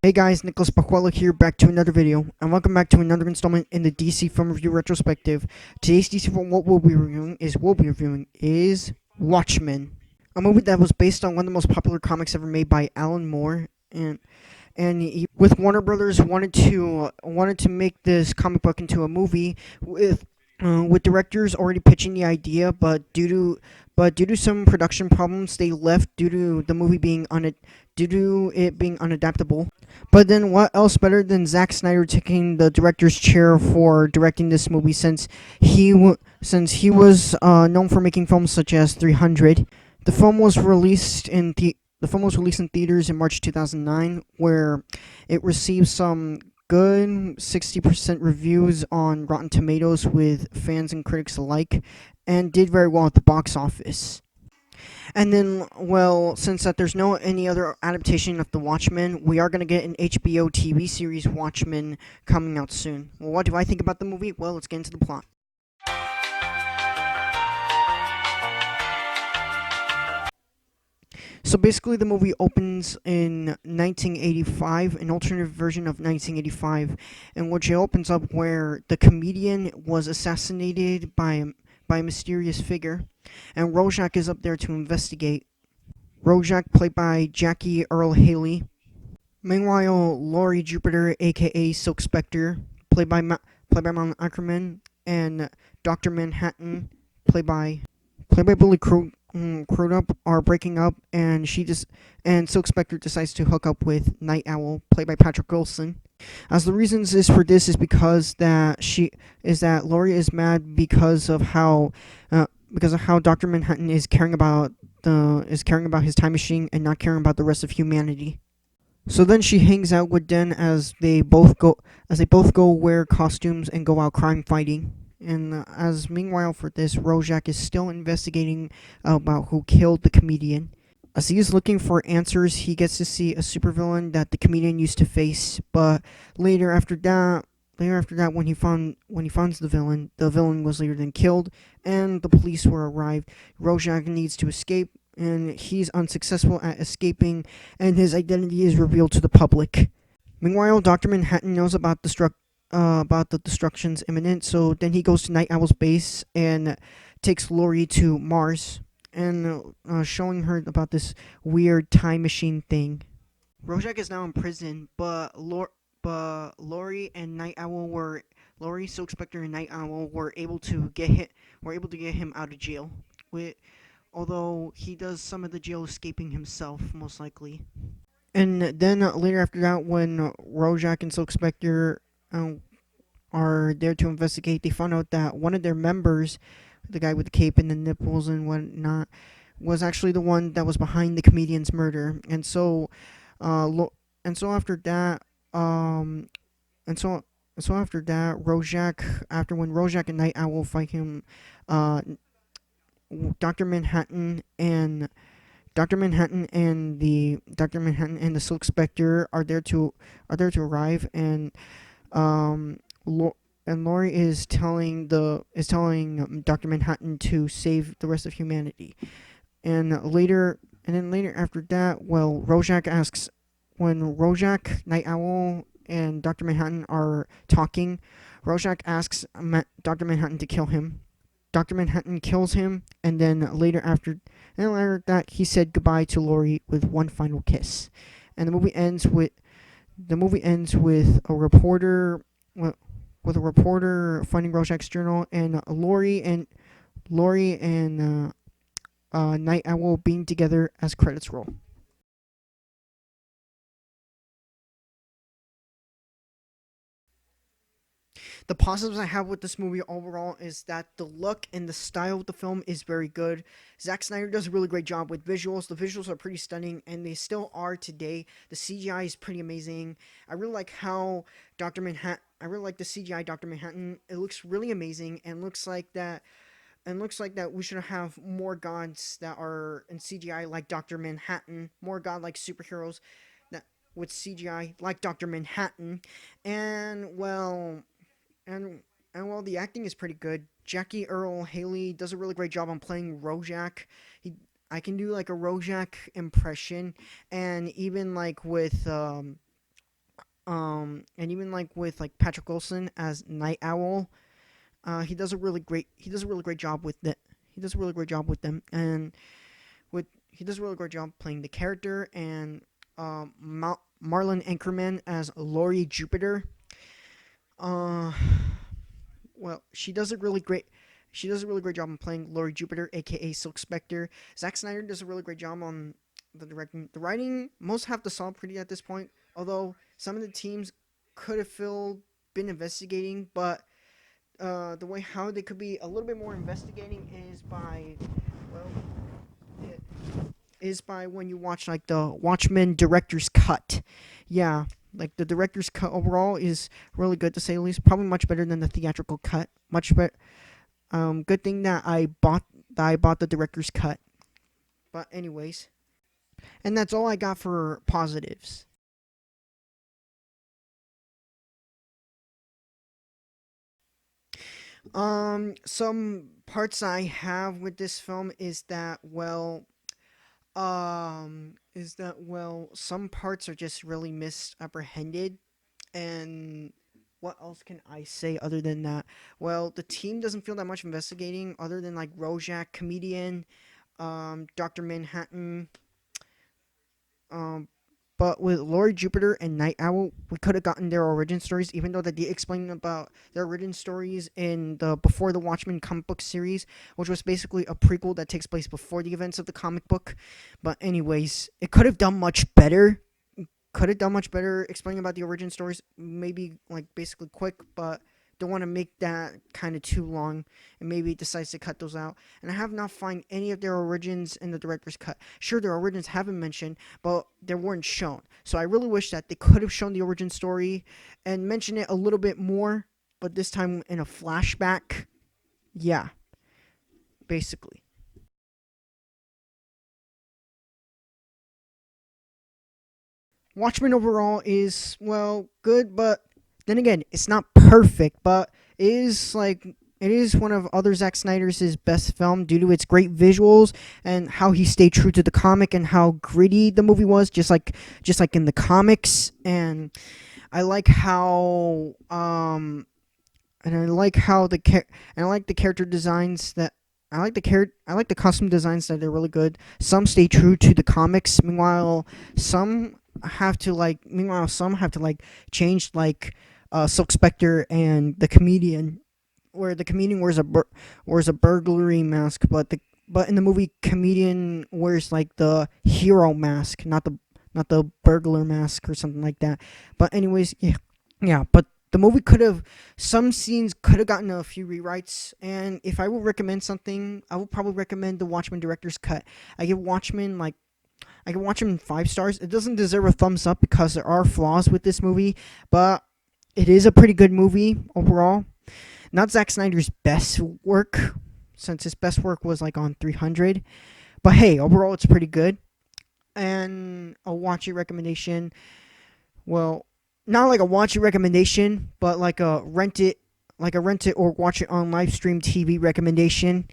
Hey guys, Nicolas here, back to another video, and welcome back to another installment in the DC Film Review Retrospective. Today's DC film we'll be reviewing is Watchmen, a movie that was based on one of the most popular comics ever made by Alan Moore, with Warner Brothers wanted to make this comic book into a movie with directors already pitching the idea, but due to some production problems, they left due to the movie being due to it being unadaptable. But then, what else better than Zack Snyder taking the director's chair for directing this movie, since he was known for making films such as 300. The film was released in theaters in March 2009, where it received some good 60% reviews on Rotten Tomatoes with fans and critics alike, and did very well at the box office. And then, well, since that there's no any other adaptation of The Watchmen, we are going to get an HBO TV series Watchmen coming out soon. Well, what do I think about the movie? Well, let's get into the plot. So basically, the movie opens in 1985, an alternative version of 1985, in which it opens up where the comedian was assassinated by a mysterious figure, and Rorschach is up there to investigate. Rorschach, played by Jackie Earle Haley. Meanwhile, Laurie Jupiter, aka Silk Spectre, played by Mount Ackerman, and Doctor Manhattan, played by Billy Crudup, are breaking up, and Silk Spectre decides to hook up with Night Owl, played by Patrick Wilson. As the reasons is for this is because that Laurie is mad because of how Doctor Manhattan is caring about his time machine and not caring about the rest of humanity. So then she hangs out with Den as they both go wear costumes and go out crime fighting. And as meanwhile for this, Rorschach is still investigating about who killed the comedian. As he is looking for answers, he gets to see a supervillain that the comedian used to face. But later after that, when he finds the villain was later then killed, and the police were arrived. Rorschach needs to escape, and he's unsuccessful at escaping, and his identity is revealed to the public. Meanwhile, Doctor Manhattan knows about the destruction's imminent, so then he goes to Night Owl's base and takes Laurie to Mars, and showing her about this weird time machine thing. Rorschach is now in prison, but Laurie, Silk Spectre, and Night Owl were able to get him out of jail. Although he does some of the jail escaping himself, most likely. And then later after that, when Rorschach and Silk Spectre are there to investigate, they found out that one of their members, the guy with the cape and the nipples and whatnot, was actually the one that was behind the comedian's murder. And so after that, when Rorschach and Night Owl fight him, Doctor Manhattan and the Silk Spectre are there to arrive, and Laurie is telling Doctor Manhattan to save the rest of humanity. And then later after that, well, when Rorschach, Night Owl, and Doctor Manhattan are talking, Rorschach asks Doctor Manhattan to kill him. Doctor Manhattan kills him, and then later that, he said goodbye to Laurie with one final kiss. And the movie ends with a reporter finding Rorschach's journal, and Laurie and Night Owl being together as credits roll. The positives I have with this movie overall is that the look and the style of the film is very good. Zack Snyder does a really great job with visuals. The visuals are pretty stunning, and they still are today. The CGI is pretty amazing. I really like the CGI Doctor Manhattan. It looks really amazing, and looks like that we should have more gods that are in CGI like Doctor Manhattan, more godlike superheroes that with CGI like Doctor Manhattan, and well. And the acting is pretty good. Jackie Earle Haley does a really great job on playing Rorschach. I can do like a Rorschach impression, and even like with And even like with like Patrick Wilson as Night Owl, he does a really great job with that. He does a really great job with them, and with he does a really great job playing the character. And Marlon Ankerman as Laurie Jupiter. Uh, well, she does a really great job in playing Laurie Jupiter, aka Silk Spectre. Zack Snyder does a really great job on the directing. The writing, most have to solve pretty at this point. Although some of the teams could have been investigating, but the way how they could be a little bit more investigating is by, well, it is by when you watch like the Watchmen director's cut. Yeah, like the director's cut overall is really good to say the least. Probably much better than the theatrical cut. Much better. Good thing that I bought the director's cut. But anyways, and that's all I got for positives. Some parts I have with this film is that well, some parts are just really misapprehended, and what else can I say other than that? Well, the team doesn't feel that much investigating, other than like Rojak, comedian, Doctor Manhattan, um, but with Laurie Jupiter and Night Owl, we could have gotten their origin stories, even though they did explain about their origin stories in the Before the Watchmen comic book series, which was basically a prequel that takes place before the events of the comic book. But anyways, it could have done much better. Could have done much better explaining about the origin stories. Maybe like basically quick, but don't want to make that kind of too long, and maybe it decides to cut those out. And I have not found any of their origins in the director's cut. Sure, their origins have been mentioned, but they weren't shown. So I really wish that they could have shown the origin story and mentioned it a little bit more, but this time in a flashback. Yeah, basically. Watchmen overall is, well, good, but then again, it's not perfect, but it is one of other Zack Snyder's best film due to its great visuals and how he stayed true to the comic and how gritty the movie was, just like in the comics. And I like how and I like how and I like the character designs that I like the costume designs that are really good. Some stay true to the comics. Meanwhile some have to like change, like Silk Spectre and the comedian, where the comedian wears a burglary mask, but in the movie, comedian wears like the hero mask, not the burglar mask or something like that. But anyways, yeah, yeah. But the movie could have some scenes could have gotten a few rewrites. And if I will recommend something, I would probably recommend the Watchmen director's cut. I give Watchmen like I can watch him 5 stars. It doesn't deserve a thumbs up because there are flaws with this movie, but it is a pretty good movie overall. Not Zack Snyder's best work, since his best work was like on 300. But hey, overall it's pretty good. And a watch it recommendation. Well, not like a watch it recommendation, but like a rent it or watch it on live stream TV recommendation.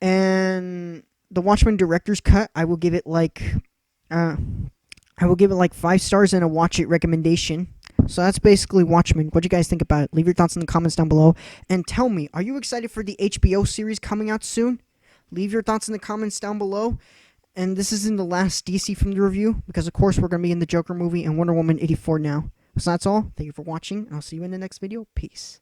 And the Watchmen director's cut, uh, I will give it like 5 stars and a watch it recommendation. So that's basically Watchmen. What do you guys think about it? Leave your thoughts in the comments down below. And tell me, are you excited for the HBO series coming out soon? Leave your thoughts in the comments down below. And this isn't the last DC film to review, because of course we're going to be in the Joker movie and Wonder Woman 84 now. So that's all. Thank you for watching, and I'll see you in the next video. Peace.